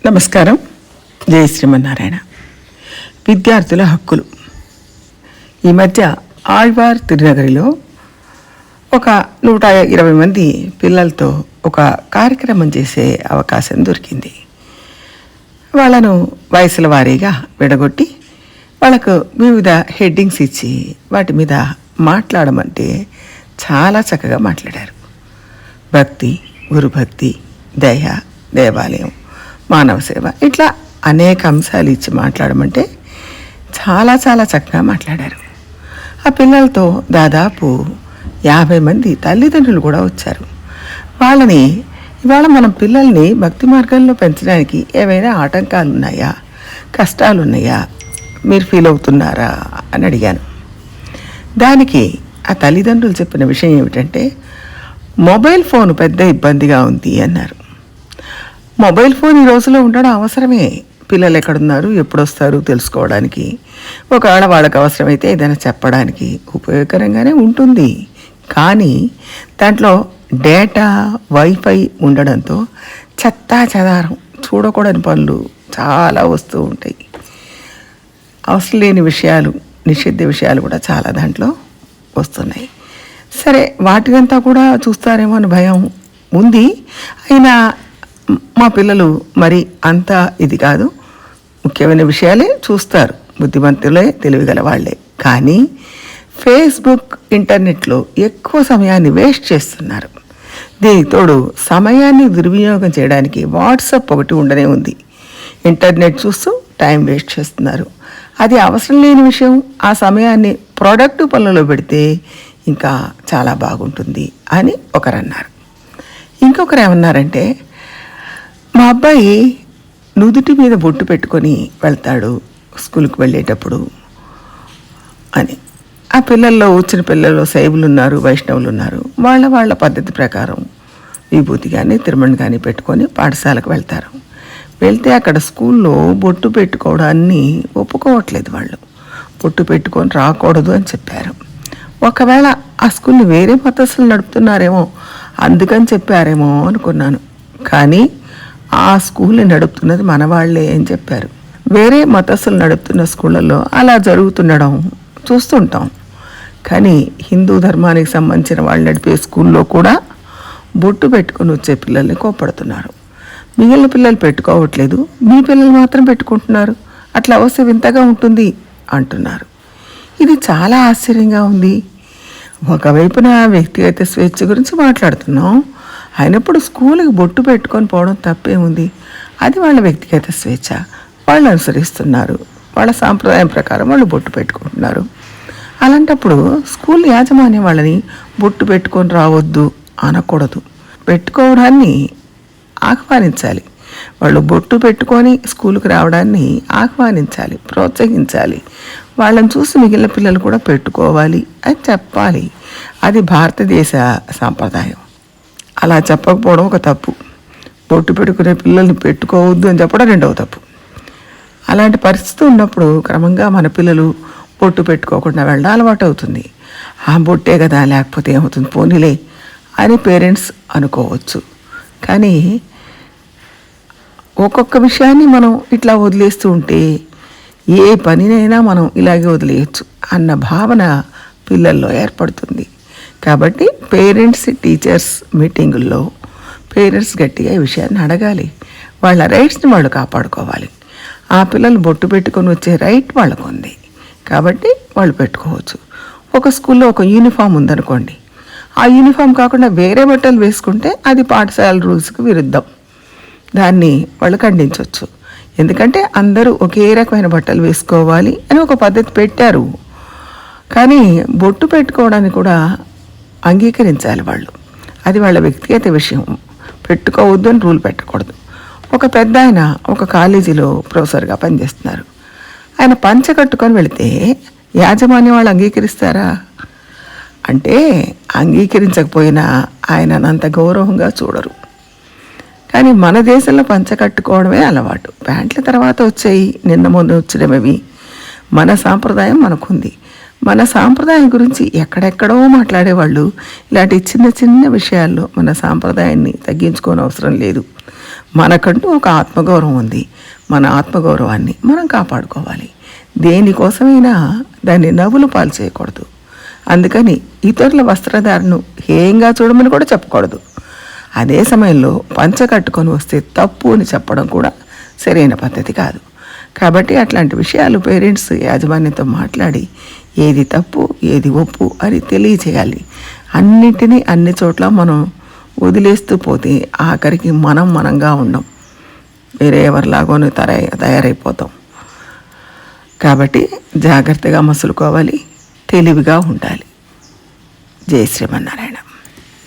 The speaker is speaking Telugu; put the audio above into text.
నమస్కారం. జై శ్రీమన్నారాయణ. విద్యార్థుల హక్కులు. ఈ మధ్య ఆళ్వార్ తిరునగరిలో ఒక 120 మంది పిల్లలతో ఒక కార్యక్రమం చేసే అవకాశం దొరికింది. వాళ్ళను వయసుల వారీగా విడగొట్టి వాళ్ళకు వివిధ హెడ్డింగ్స్ ఇచ్చి వాటి మీద మాట్లాడమంటే చాలా చక్కగా మాట్లాడారు. భక్తి, గురుభక్తి, దయ, దేవాలయం, మానవ సేవ, ఇట్లా అనేక అంశాలు ఇచ్చి మాట్లాడమంటే చాలా చాలా చక్కగా మాట్లాడారు. ఆ పిల్లలతో దాదాపు 50 మంది తల్లిదండ్రులు కూడా వచ్చారు. వాళ్ళని ఇవాళ మనం పిల్లల్ని భక్తి మార్గంలో పెంచడానికి ఏవైనా ఆటంకాలు ఉన్నాయా, కష్టాలు ఉన్నాయా, మీరు ఫీల్ అవుతున్నారా అని అడిగాను. దానికి ఆ తల్లిదండ్రులు చెప్పిన విషయం ఏమిటంటే, మొబైల్ ఫోన్ పెద్ద ఇబ్బందిగా ఉంది అన్నారు. మొబైల్ ఫోన్ ఈ రోజులో ఉండడం అవసరమే. పిల్లలు ఎక్కడున్నారు, ఎప్పుడు వస్తారు తెలుసుకోవడానికి, ఒకవేళ వాళ్ళకి అవసరమైతే ఏదైనా చెప్పడానికి ఉపయోగకరంగానే ఉంటుంది. కానీ దాంట్లో డేటా, వైఫై ఉండడంతో చెత్తా చెదారం, చూడకూడని పనులు చాలా వస్తూ ఉంటాయి. అవసరం లేని విషయాలు, నిషిద్ధ విషయాలు కూడా చాలా దాంట్లో వస్తున్నాయి. సరే, వాటినంతా కూడా చూస్తారేమో అని భయం ఉంది. అయినా మా పిల్లలు మరి అంత ఇది కాదు, ముఖ్యమైన విషయాలే చూస్తారు, బుద్ధిమంతులే, తెలివిగల వాళ్ళే. కానీ ఫేస్బుక్, ఇంటర్నెట్లో ఎక్కువ సమయాన్ని వేస్ట్ చేస్తున్నారు. దీనికి తోడు సమయాన్ని దుర్వినియోగం చేయడానికి వాట్సాప్ ఒకటి ఉండనే ఉంది. ఇంటర్నెట్ చూస్తూ టైం వేస్ట్ చేస్తున్నారు. అది అవసరం లేని విషయం. ఆ సమయాన్ని ప్రొడక్టివ్ పనులలో పెడితే ఇంకా చాలా బాగుంటుంది అని ఒకరు అన్నారు. ఇంకొకరు ఏమన్నారంటే, మా అబ్బాయి నుదుటి మీద బొట్టు పెట్టుకొని వెళ్తాడు స్కూల్కి వెళ్ళేటప్పుడు అని. ఆ పిల్లల్లో వచ్చిన పిల్లల్లో శైవులు ఉన్నారు, వైష్ణవులు ఉన్నారు. వాళ్ళ పద్ధతి ప్రకారం విభూతి కానీ తిరుమణి కానీ పెట్టుకొని పాఠశాలకు వెళ్తారు. వెళ్తే అక్కడ స్కూల్లో బొట్టు పెట్టుకోవడాన్ని ఒప్పుకోవట్లేదు. వాళ్ళు బొట్టు పెట్టుకొని రాకూడదు అని చెప్పారు. ఒకవేళ ఆ స్కూల్ని వేరే మతస్థులు నడుపుతున్నారేమో, అందుకని చెప్పారేమో అనుకున్నాను. కానీ ఆ స్కూల్ని నడుపుతున్నది మన వాళ్ళే అని చెప్పారు. వేరే మతస్థులు నడుపుతున్న స్కూళ్ళల్లో అలా జరుగుతుండడం చూస్తుంటాం. కానీ హిందూ ధర్మానికి సంబంధించిన వాళ్ళు నడిపే స్కూల్లో కూడా బొట్టు పెట్టుకొని వచ్చే పిల్లల్ని కోప్పడుతున్నారు. మిగిలిన పిల్లలు పెట్టుకోవట్లేదు, మీ పిల్లలు మాత్రం పెట్టుకుంటున్నారు, అట్లా వస్తే వింతగా ఉంటుంది అంటున్నారు. ఇది చాలా ఆశ్చర్యంగా ఉంది. ఒకవైపున వ్యక్తిగత స్వేచ్ఛ గురించి మాట్లాడుతున్నాం, అయినప్పుడు స్కూల్కి బొట్టు పెట్టుకొని పోవడం తప్పేముంది? అది వాళ్ళ వ్యక్తిగత స్వేచ్ఛ, వాళ్ళు అనుసరిస్తున్నారు, వాళ్ళ సాంప్రదాయం ప్రకారం వాళ్ళు బొట్టు పెట్టుకుంటున్నారు. అలాంటప్పుడు స్కూల్ యాజమాన్యం వాళ్ళని బొట్టు పెట్టుకొని రావద్దు అనకూడదు, పెట్టుకోవడాన్ని ఆహ్వానించాలి. వాళ్ళు బొట్టు పెట్టుకొని స్కూల్కి రావడాన్ని ఆహ్వానించాలి, ప్రోత్సహించాలి. వాళ్ళని చూసి మిగిలిన పిల్లలు కూడా పెట్టుకోవాలి అని చెప్పాలి. అది భారతదేశ సాంప్రదాయం. అలా చెప్పకపోవడం ఒక తప్పు. బొట్టు పెట్టుకునే పిల్లల్ని పెట్టుకోవద్దు అని చెప్పడం రెండవ తప్పు. అలాంటి పరిస్థితి ఉన్నప్పుడు క్రమంగా మన పిల్లలు బొట్టు పెట్టుకోకుండా వెళ్ళడం అలవాటు అవుతుంది. ఆ బొట్టే కదా, లేకపోతే ఏమవుతుంది, పోనీలే అని పేరెంట్స్ అనుకోవచ్చు. కానీ ఒక్కొక్క విషయాన్ని మనం ఇట్లా వదిలేస్తూ ఉంటే ఏ పనినైనా మనం ఇలాగే వదిలేయచ్చు అన్న భావన పిల్లల్లో ఏర్పడుతుంది. కాబట్టి పేరెంట్స్, టీచర్స్ మీటింగుల్లో పేరెంట్స్ గట్టిగా ఈ విషయాన్ని అడగాలి. వాళ్ళ రైట్స్ని వాళ్ళు కాపాడుకోవాలి. ఆ పిల్లలు బొట్టు పెట్టుకొని వచ్చే రైట్ వాళ్ళకు ఉంది కాబట్టి వాళ్ళు పెట్టుకోవచ్చు. ఒక స్కూల్లో ఒక యూనిఫామ్ ఉందనుకోండి, ఆ యూనిఫామ్ కాకుండా వేరే బట్టలు వేసుకుంటే అది పాఠశాల రూల్స్కి విరుద్ధం. దాన్ని వాళ్ళు ఖండించవచ్చు. ఎందుకంటే అందరూ ఒకే రకమైన బట్టలు వేసుకోవాలి అని ఒక పద్ధతి పెట్టారు. కానీ బొట్టు పెట్టుకోవడానికి కూడా అంగీకరించాలి వాళ్ళు. అది వాళ్ళ వ్యక్తిగత విషయం. పెట్టుకోవద్దు అని రూల్ పెట్టకూడదు. ఒక పెద్ద ఆయన ఒక కాలేజీలో ప్రొఫెసర్గా పనిచేస్తున్నారు. ఆయన పంచ కట్టుకొని వెళితే యాజమాన్యం వాళ్ళు అంగీకరిస్తారా అంటే, అంగీకరించకపోయినా ఆయన అంత గౌరవంగా చూడరు. కానీ మన దేశంలో పంచ కట్టుకోవడమే అలవాటు. ప్యాంట్ల తర్వాత వచ్చాయి, నిన్న మొన్న వచ్చినవి. మన సాంప్రదాయం మనకుంది. మన సాంప్రదాయం గురించి ఎక్కడెక్కడో మాట్లాడేవాళ్ళు ఇలాంటి చిన్న చిన్న విషయాల్లో మన సాంప్రదాయాన్ని తగ్గించుకోని అవసరం లేదు. మనకంటూ ఒక ఆత్మగౌరవం ఉంది. మన ఆత్మగౌరవాన్ని మనం కాపాడుకోవాలి. దేనికోసమైనా దాన్ని నవ్వులు పాలు చేయకూడదు. అందుకని ఇతరుల వస్త్రధారణను హేయంగా చూడమని కూడా చెప్పకూడదు. అదే సమయంలో పంచ కట్టుకొని వస్తే తప్పు అని చెప్పడం కూడా సరైన పద్ధతి కాదు. కాబట్టి అట్లాంటి విషయాలు పేరెంట్స్ యాజమాన్యంతో మాట్లాడి ఏది తప్పు ఏది ఒప్పు అని తెలియచేయాలి. అన్నింటినీ అన్ని చోట్ల మనం వదిలేస్తూ పోతే ఆఖరికి మనంగా ఉండం, వేరే ఎవరిలాగోనూ తయారైపోతాం. కాబట్టి జాగ్రత్తగా మసులుకోవాలి, తెలివిగా ఉండాలి. జై శ్రీమన్నారాయణ.